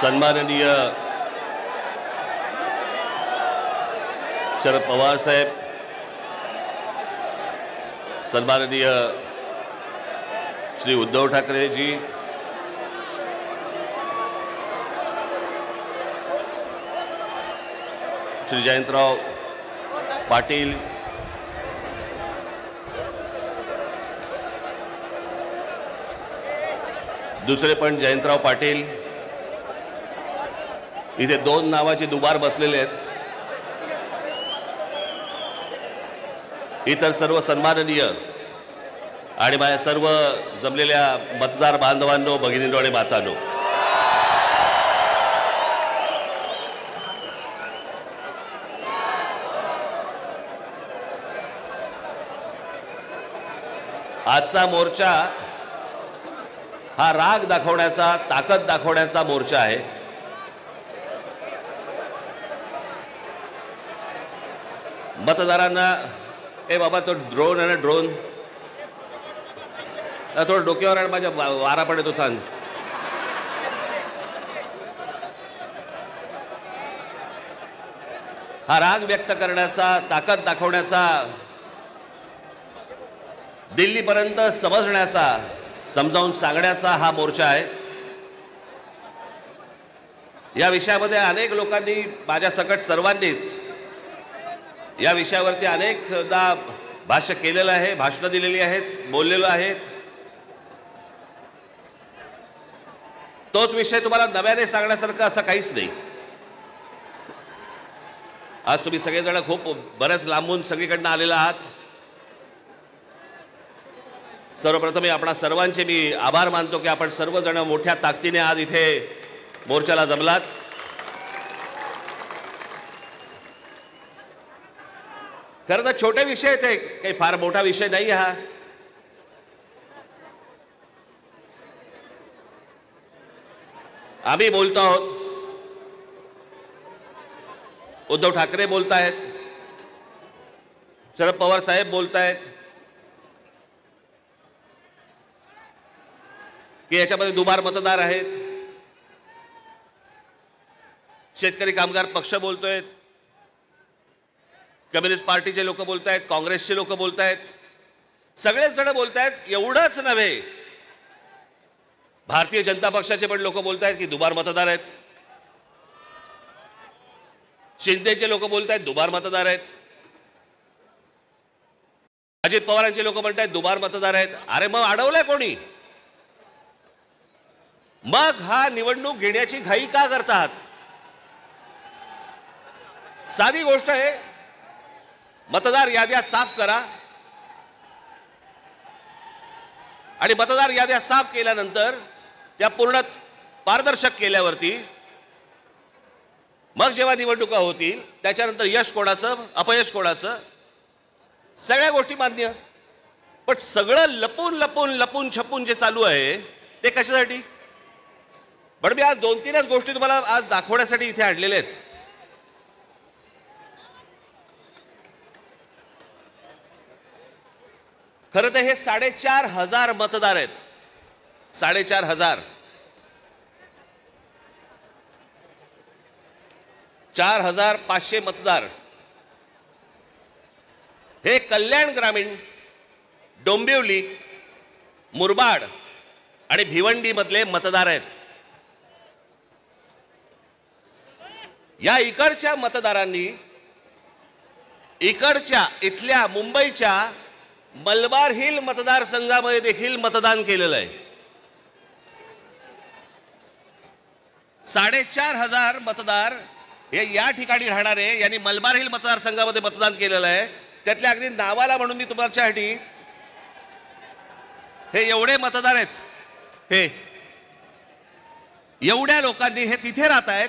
सन्माननीय शरद पवार साहेब, सन्माननीय श्री उद्धव ठाकरे जी, श्री जयंतराव पाटील, दुसरे पण जयंतराव पाटील, इथे दोन नावाचे दुबार बसलेले आहेत. इतर सर्व सन्माननीय आणि माझ्या सर्व जमलेल्या मतदार बांधवांनो, भगिनींनो आणि मातांनो, आजचा मोर्चा हा राग दाखवण्याचा, ताकद दाखवण्याचा मोर्चा आहे. मतदारांना बाबा तो ड्रोन आहे ना, ड्रोन थोडं डोक्यावर आणि माझ्या वारा पडत होता. हा राग व्यक्त करण्याचा, ताकद दाखवण्याचा, दिल्लीपर्यंत समजण्याचा, समजावून सांगण्याचा हा मोर्चा आहे. या विषयामध्ये अनेक लोकांनी, माझ्या सकट सर्वांनीच या विषयावरती अनेकदा भाष्य केलेलं आहे, भाषणं दिलेली आहेत, बोललेलो आहे. तोच विषय तुम्हाला नव्याने सांगण्यासारखं असं काहीच नाही. आज तुम्ही सगळेजण खूप बऱ्याच लांबून सगळीकडनं आलेला आहात. सर्वप्रथम आपणा सर्वांचे मी आभार मानतो की आपण सर्वजण मोठ्या ताकदीने आज इथे मोर्चाला जमलात. खरं तर छोटे विषय ते काही फार मोठा विषय नाही. हा आम्ही बोलतो आहोत, उद्धव ठाकरे बोलतायत, शरद पवार साहेब बोलतायत की याच्यामध्ये दुबार मतदार आहेत. शेतकरी कामगार पक्ष बोलतोय, कम्युनिस्ट पार्टीचे लोक बोलतायत, काँग्रेसचे लोक बोलतायत, सगळेच जण बोलतायत. एवढंच नव्हे, भारतीय जनता पक्षाचे पण लोक बोलतायत की दुबार मतदार आहेत. शिंदेचे लोक बोलतायत दुबार मतदार आहेत. अजित पवारांचे लोक म्हणतायत दुबार मतदार आहेत. अरे मग अडवलंय कोणी? मग हा निवडणूक घेण्याची घाई का करतात? साधी गोष्ट आहे, मतदार याद्या साफ करा आणि मतदार याद्या साफ केल्यानंतर त्या पूर्ण पारदर्शक केल्यावरती मग जेव्हा निवडणुका होतील त्याच्यानंतर यश कोणाचं, अपयश कोणाचं, सगळ्या गोष्टी मान्य. पण सगळं लपून लपून लपून छपून जे चालू आहे ते कशासाठी? पण मी आज 2-3च गोष्टी तुम्हाला आज दाखवण्यासाठी इथे आणलेल्या आहेत. खरं तर हे 4,500 मतदार आहेत. 4,500, 4,500 मतदार हे कल्याण ग्रामीण, डोंबिवली, मुरबाड आणि भिवंडी मधले मतदार आहेत. या इकडच्या मतदारांनी इथल्या मुंबईच्या मलबार हिल मतदारसंघामध्ये देखील मतदान केलेलं आहे. 4,500 मतदार हे या ठिकाणी राहणारे यांनी मलबार हिल मतदारसंघामध्ये मतदान केलेलं आहे. त्यातल्या अगदी नावाला म्हणून मी तुमच्यासाठी हे एवढे मतदार आहेत, हे एवढ्या लोकांनी हे तिथे राहत आहेत,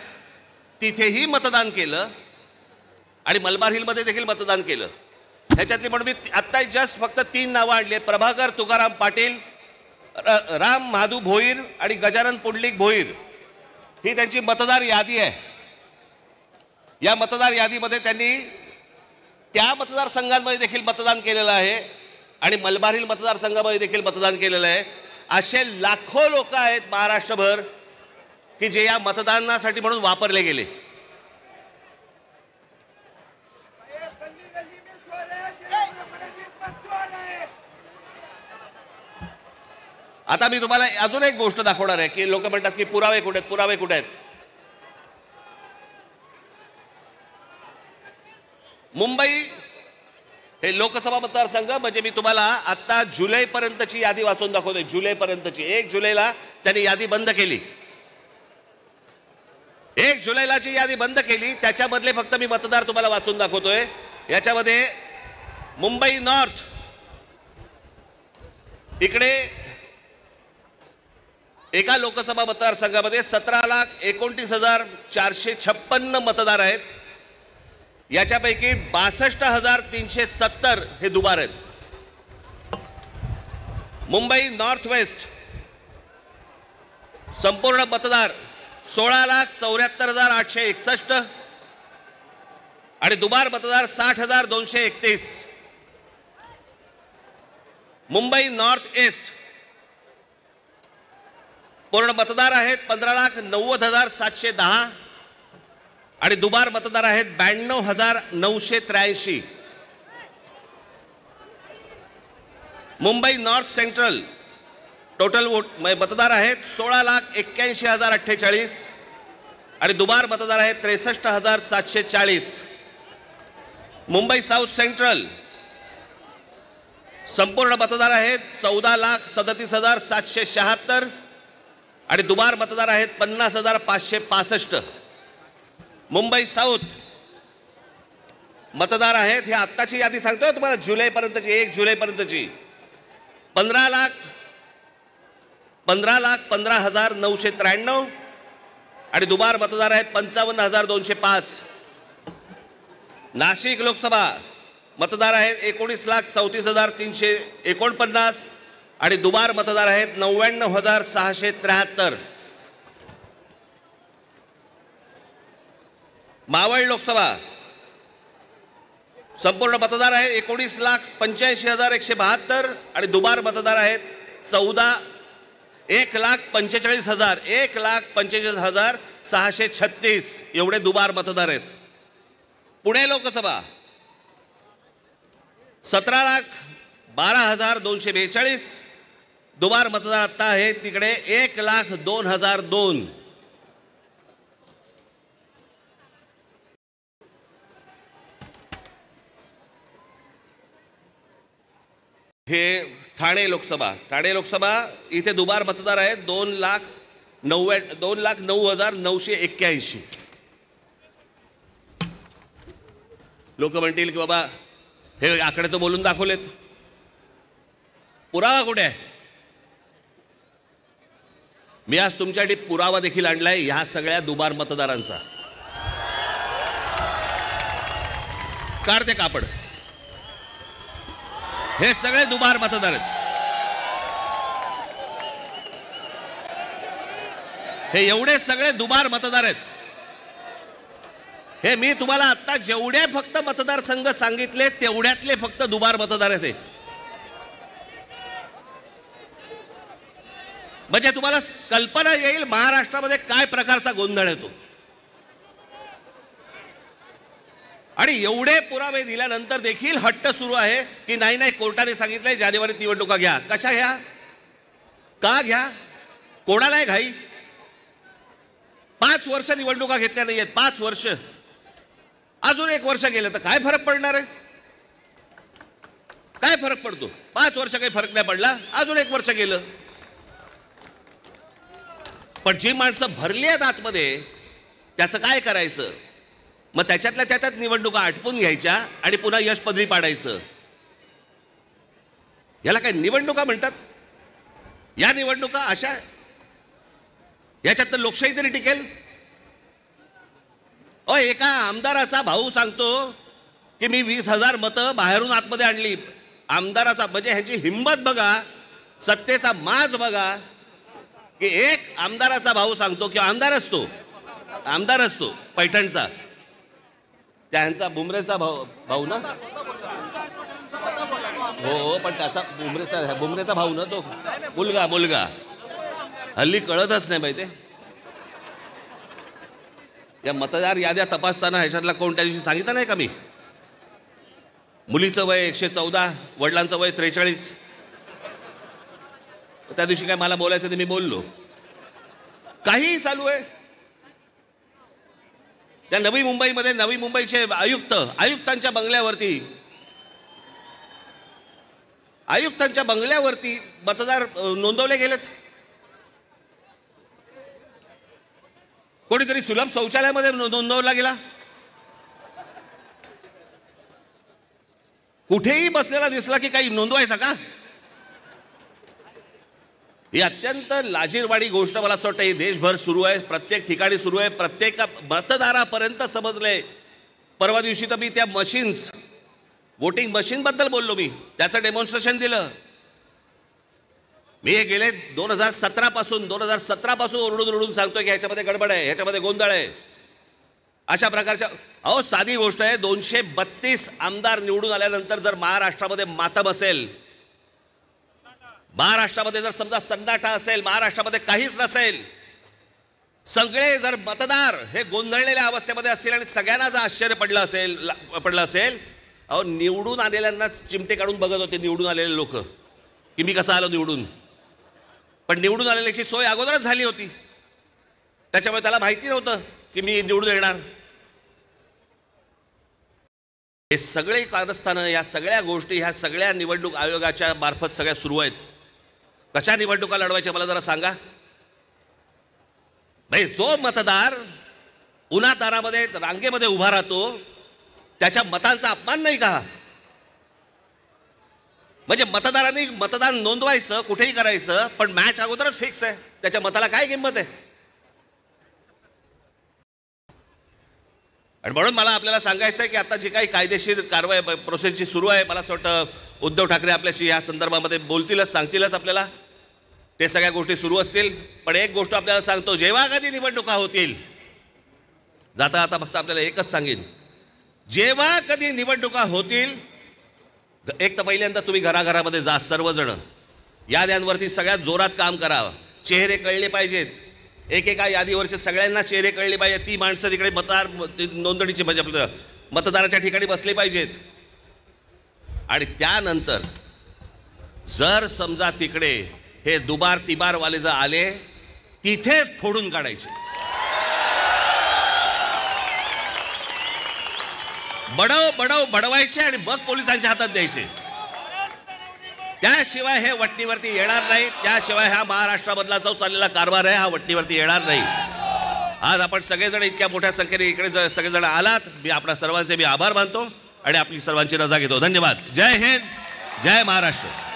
तिथेही मतदान केलं आणि मलबार हिल मध्ये देखील मतदान केलं. ह्याच्यातली म्हणून मी आत्ता जस्ट फक्त 3 नावं आणली आहेत. प्रभाकर तुकाराम पाटील, राम महादू भोईर आणि गजानन पुंडलिक भोईर ही त्यांची मतदार यादी आहे. या मतदार यादीमध्ये त्यांनी त्या मतदारसंघांमध्ये देखील मतदान केलेलं आहे आणि मलबार हिल मतदारसंघामध्ये देखील मतदान केलेलं आहे. असे लाखो लोक आहेत महाराष्ट्रभर की जे या मतदानासाठी म्हणून वापरले गेले. आता मी तुम्हाला अजून एक गोष्ट दाखवणार आहे की लोक म्हणतात की पुरावे कुठे आहेत, पुरावे कुठे आहेत. मुंबई हे लोकसभा मतदारसंघ म्हणजे मी तुम्हाला आता जुलै पर्यंतची यादी वाचून दाखवतोय. जुलै पर्यंतची. 1 जुलैला त्यांनी यादी बंद केली. 1 जुलैला जी यादी बंद केली त्याच्यामधले फक्त मी मतदार तुम्हाला वाचून दाखवतोय. याच्यामध्ये मुंबई नॉर्थ इकडे एका लोकसभा मतदारसंघामध्ये 17,29,456 मतदार आहेत. याच्यापैकी 62,370 हे दुबार आहेत. मुंबई नॉर्थ वेस्ट संपूर्ण मतदार 16,74,861 आणि दुबार मतदार 60,231. मुंबई नॉर्थ ईस्ट पूर्ण मतदार आहेत 15,90,710 आणि दुबार मतदार आहेत 92,983. Mumbai north central total vote मतदार आहेत 16,81,048 आणि दुबार मतदार आहेत 63,740. मुंबई साऊथ सेंट्रल संपूर्ण मतदार आहेत 14,37,776 आणि दुबार मतदार आहेत 50,565. मुंबई साऊथ मतदार आहेत हे आत्ताची यादी सांगतोय तुम्हाला जुलै पर्यंतची. 1 जुलै पर्यंतची 15,15,15,993 आणि दुबार मतदार आहेत 55,205. नाशिक लोकसभा मतदार आहेत 19,34,349 आणि दुबार मतदार आहेत 99,673. मावळ लोकसभा संपूर्ण मतदार आहे 19,85,172 आणि दुबार मतदार आहेत 1,45,636 एवढे दुबार मतदार आहेत. पुणे लोकसभा 17,12,242 दुबार मतदार आता आहे तिकडे 1,02,002. हे ठाणे लोकसभा इथे दुबार मतदार आहेत 2,09,981. लोक म्हणतील की बाबा हे आकडे तो बोलून दाखवलेत, पुरावा कुठे आहे? मी आज तुमच्यासाठी पुरावा देखील आणलाय ह्या सगळ्या दुबार मतदारांचा. काढते कापड. हे सगळे दुबार मतदार आहेत. हे एवढे सगळे दुबार मतदार आहेत. हे मी तुम्हाला आता जेवढे फक्त मतदारसंघ सांगितले तेवढ्यातले फक्त दुबार मतदार आहेत. म्हणजे तुम्हाला कल्पना येईल महाराष्ट्रामध्ये काय प्रकारचा गोंधळ येतो. आणि एवढे पुरावे दिल्यानंतर देखील हट्ट सुरू आहे की नाही कोर्टाने सांगितलंय जानेवारीत निवडणुका घ्या. कशा घ्या? का घ्या? कोणालाय घाई? 5 वर्ष निवडणुका घेतल्या नाहीयेत. 5 वर्ष. अजून 1 वर्ष गेलं तर काय फरक पडणार आहे? काय फरक पडतो? 5 वर्ष काही फरक नाही पडला, अजून 1 वर्ष गेलं. पण जी माणसं भरली आहेत आतमध्ये त्याचं काय करायचं? मग त्याच्यातल्या त्याच्यात निवडणुका आटपून घ्यायच्या आणि पुन्हा यश पदरी पाडायचं. याला काय निवडणुका म्हणतात? या निवडणुका अशा याच्यात तर लोकशाही तरी टिकेल. एका आमदाराचा भाऊ सांगतो की मी 20,000 मतं बाहेरून आतमध्ये आणली. आमदाराचा म्हणजे ह्याची हिंमत बघा, सत्तेचा माज बघा की एक आमदाराचा भाऊ सांगतो की आमदार असतो पैठणचा, त्यांचा बुमरेचा भाऊ ना. हो पण त्याचा बुमरेचा भाऊ ना तो मुलगा हल्ली कळतच नाही माहिती. या मतदार याद्या तपासताना ह्याच्यातला कोण त्या दिवशी सांगितलं नाही का मी? मुलीचं वय 114, वडिलांचं वय 43. त्या दिवशी काय मला बोलायचं ते मी बोललो. काहीही चालू आहे. त्या नवी मुंबईमध्ये नवी मुंबईचे आयुक्तांच्या बंगल्यावरती मतदार नोंदवले गेलेत. कोणीतरी सुलभ शौचालयामध्ये नोंदवला गेला. कुठेही बसलेला दिसला की काही नोंदवायचा का? ही अत्यंत लाजिरवाणी गोष्ट मला असं वाटतं ही देशभर सुरू आहे, प्रत्येक ठिकाणी सुरू आहे, प्रत्येक मतदारापर्यंत समजलंय. परवा दिवशी तर मी त्या मशीन्स, वोटिंग मशीन बद्दल बोललो, मी त्याचं डेमॉन्स्ट्रेशन दिलं. मी हे गेले 2017 पासून ओरडून सांगतोय की ह्याच्यामध्ये गडबड आहे, ह्याच्यामध्ये गोंधळ आहे. अशा प्रकारच्या साधी गोष्ट आहे. 232 आमदार निवडून आल्यानंतर जर महाराष्ट्रामध्ये मातम असेल, महाराष्ट्रामध्ये जर समजा सन्नाटा असेल, महाराष्ट्रामध्ये काहीच नसेल, सगळे जर मतदार हे गोंधळलेल्या अवस्थेमध्ये असतील आणि सगळ्यांना जर आश्चर्य पडलं असेल, निवडून आलेल्यांना चिमटे काढून बघत होते निवडून आलेले लोक की मी कसा आलो निवडून. पण निवडून आलेल्याची सोय अगोदरच झाली होती, त्याच्यामुळे त्याला माहिती नव्हतं की मी निवडून येणार. हे सगळे कारस्थानं, या सगळ्या गोष्टी, ह्या सगळ्या निवडणूक आयोगाच्या मार्फत सगळ्या सुरू आहेत. कशा निवडणुका लढवायच्या मला जरा सांगा. भाई, जो मतदार उन्हातारामध्ये रांगेमध्ये उभा राहतो त्याच्या मतांचा अपमान नाही का? म्हणजे मतदारांनी मतदान नोंदवायचं, कुठेही करायचं, पण मॅच अगोदरच फिक्स आहे, त्याच्या मताला काय किंमत आहे? आणि म्हणून मला आपल्याला सांगायचं आहे की आता जी काही कायदेशीर कारवाई प्रोसेस जी सुरू आहे, मला असं वाटतं उद्धव ठाकरे आपल्याशी या संदर्भामध्ये बोलतीलच, सांगतीलच आपल्याला. ते सगळ्या गोष्टी सुरू असतील. पण एक गोष्ट आपल्याला सांगतो, जेव्हा कधी निवडणुका होतील, जाता आता फक्त आपल्याला एकच सांगेन, जेव्हा कधी निवडणुका होतील, एक तर पहिल्यांदा तुम्ही घराघरामध्ये जा, सर्वजण याद्यांवरती सगळ्यात जोरात काम करा. चेहरे कळले पाहिजेत, एकेका यादीवरचे सगळ्यांना चेहरे कळले पाहिजेत. ती माणसं तिकडे मतदार नोंदणीची म्हणजे आपलं मतदाराच्या ठिकाणी बसले पाहिजेत. आणि त्यानंतर जर समजा तिकडे हे दुबार तिबारवाले जर आले, तिथेच फोडून काढायचे. बडवायचे आणि मग पोलिसांच्या हातात द्यायचे. त्याशिवाय हे वटणीवरती येणार नाही. त्याशिवाय हा महाराष्ट्रामधला जो चाललेला कारभार आहे हा वटणीवरती येणार नाही. आज आपण सगळेजण इतक्या मोठ्या संख्येने इकडे सगळेजण आलात, मी आपल्या सर्वांचे मी आभार मानतो आणि आपली सर्वांची रजा घेतो. धन्यवाद. जय हिंद, जय महाराष्ट्र.